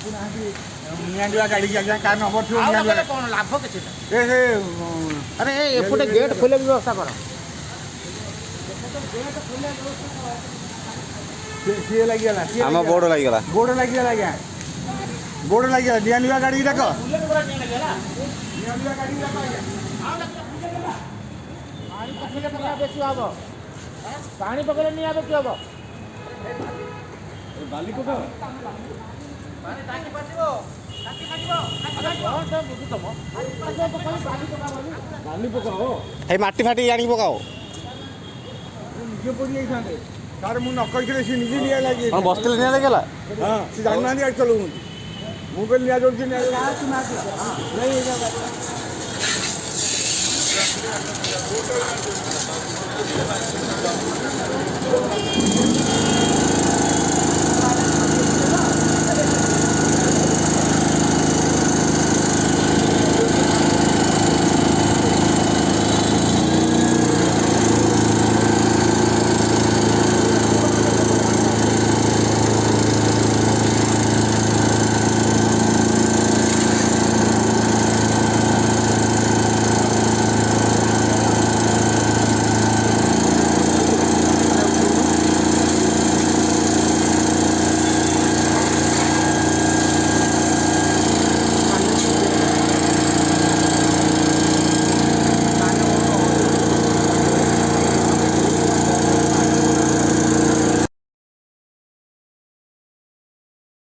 निआ गाड़ी आज्ञा का नंबर थी कौन लाभ किसी अरे एपटे गेट खोले व्यवस्था कर सी लगिगला आम बोर्ड लगिगला बोर्ड लगिगला आज्ञा बोर्ड लगिगला निआ निआ गाड़ी डाक बेसी हम पानी पकड़े नहीं बेसी हम बाली पकाओ बाली पकाओ हे माटी फाटी आनी पकाओ निजे पड़ी जाइए तार मु न कही सी निजे निआ लगी कौन बसते निआ लगिगला हाँ सी जानना गाड़ी चलाऊ मु कहली निआ जोड़ निआ नहीं